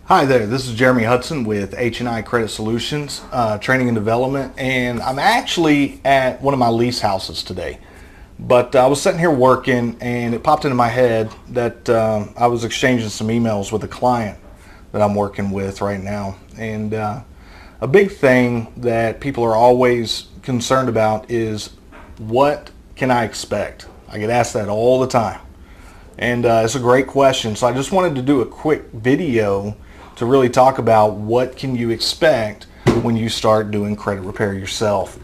Hi there, this is Jeremy Hudson with H&I Credit Solutions, Training and Development, and I'm actually at one of my lease houses today. But I was sitting here working and it popped into my head that I was exchanging some emails with a client that I'm working with right now. And a big thing that people are always concerned about is, what can I expect? I get asked that all the time. And it's a great question. So I just wanted to do a quick video to really talk about what can you expect when you start doing credit repair yourself.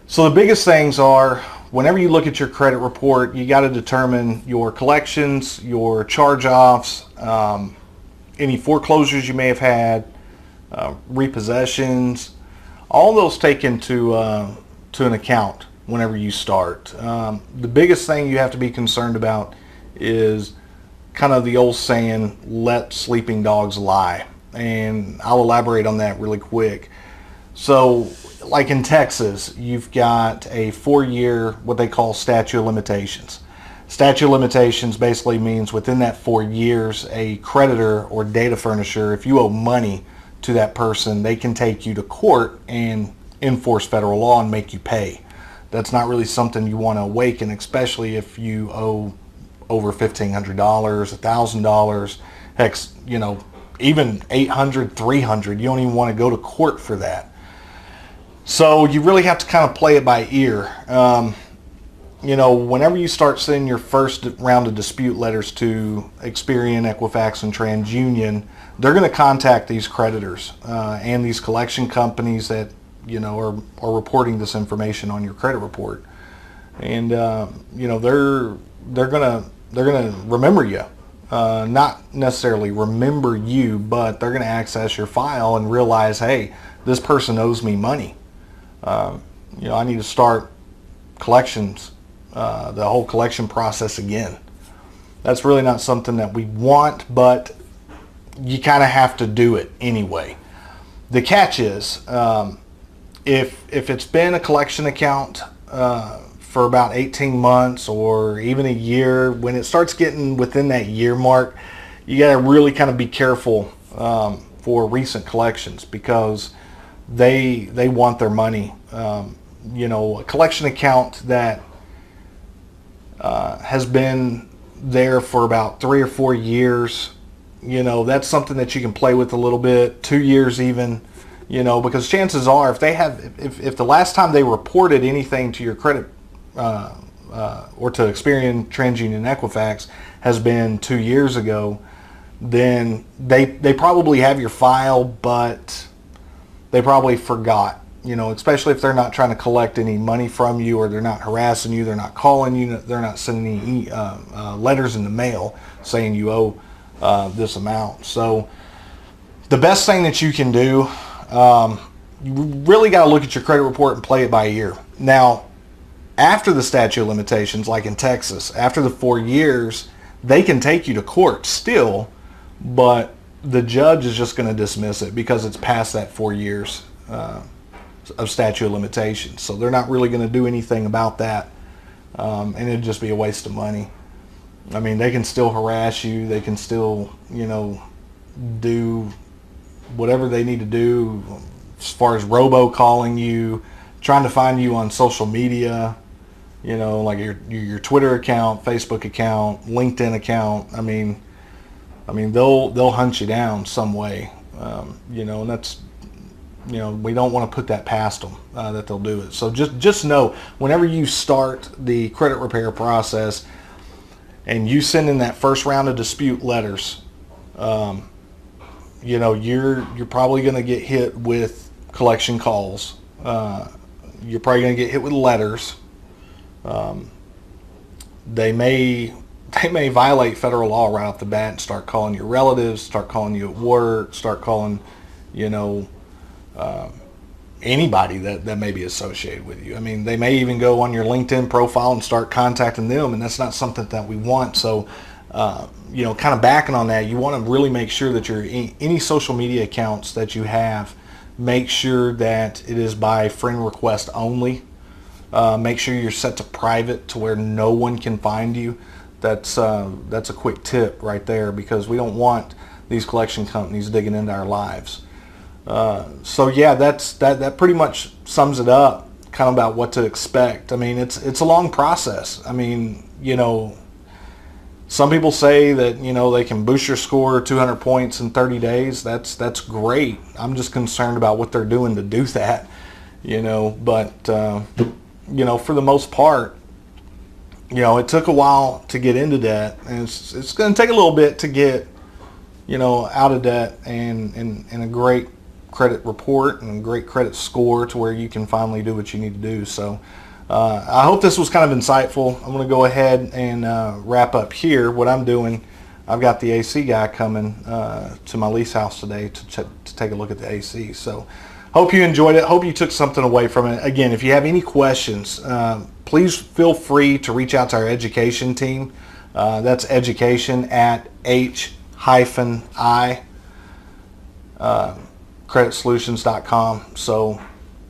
So the biggest things are, whenever you look at your credit report, you got to determine your collections, your charge-offs, any foreclosures you may have had, repossessions, all those take into to an account whenever you start. The biggest thing you have to be concerned about is kind of the old saying, let sleeping dogs lie. And I'll elaborate on that really quick. So like in Texas, you've got a 4-year, what they call statute of limitations. Statute of limitations basically means within that 4 years, a creditor or data furnisher, if you owe money to that person, they can take you to court and enforce federal law and make you pay. That's not really something you want to awaken, especially if you owe over $1,500, $1,000, heck, even $800, $300. You don't even want to go to court for that. So you really have to kind of play it by ear. Whenever you start sending your first round of dispute letters to Experian, Equifax, and TransUnion, they're going to contact these creditors and these collection companies that are reporting this information on your credit report, and they're gonna remember you, not necessarily remember you, but they're gonna access your file and realize, hey, this person owes me money. I need to start collections, the whole collection process again. That's really not something that we want, but you kind of have to do it anyway. The catch is, if it's been a collection account for about 18 months or even a year, when it starts getting within that year mark, you got to really kind of be careful for recent collections, because they want their money. A collection account that has been there for about 3 or 4 years, that's something that you can play with a little bit, 2 years even, because chances are, if the last time they reported anything to your credit or to Experian, TransUnion, and Equifax has been 2 years ago, then they probably have your file, but they probably forgot, especially if they're not trying to collect any money from you, or they're not harassing you, they're not calling you, they're not sending any letters in the mail saying you owe this amount. So the best thing that you can do, you really got to look at your credit report and play it by ear. Now, after the statute of limitations, like in Texas, after the 4 years, they can take you to court still, but the judge is just going to dismiss it because it's past that 4 years of statute of limitations. So they're not really going to do anything about that, and it'd just be a waste of money. I mean, they can still harass you, they can still, do whatever they need to do as far as robocalling you, trying to find you on social media, like your Twitter account, Facebook account, LinkedIn account. I mean they'll hunt you down some way, and that's, we don't want to put that past them, that they'll do it. So just know, whenever you start the credit repair process and you send in that first round of dispute letters, you're probably going to get hit with collection calls. You're probably going to get hit with letters. They may violate federal law right off the bat and start calling your relatives, start calling you at work, start calling, anybody that may be associated with you. I mean, they may even go on your LinkedIn profile and start contacting them, and that's not something that we want. So, kind of backing on that, you want to really make sure that any social media accounts that you have, make sure that it is by friend request only. Make sure you're set to private to where no one can find you. That's a quick tip right there, because we don't want these collection companies digging into our lives. So yeah, that pretty much sums it up, kind of about what to expect. I mean, it's a long process. I mean, you know, some people say that, you know, they can boost your score 200 points in 30 days. That's great. I'm just concerned about what they're doing to do that, you know. But you know, for the most part, you know, it took a while to get into debt, and it's going to take a little bit to get, you know, out of debt and a great credit report and a great credit score to where you can finally do what you need to do. So I hope this was kind of insightful. I'm going to go ahead and wrap up here. What I'm doing, I've got the AC guy coming to my lease house today to take a look at the AC. So hope you enjoyed it. Hope you took something away from it. Again, if you have any questions, please feel free to reach out to our education team. That's education at h-i creditsolutions.com. So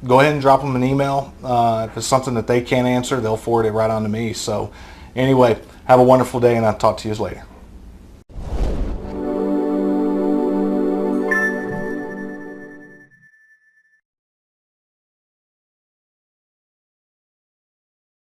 go ahead and drop them an email. If it's something that they can't answer, they'll forward it right on to me. So anyway, have a wonderful day, and I'll talk to you later.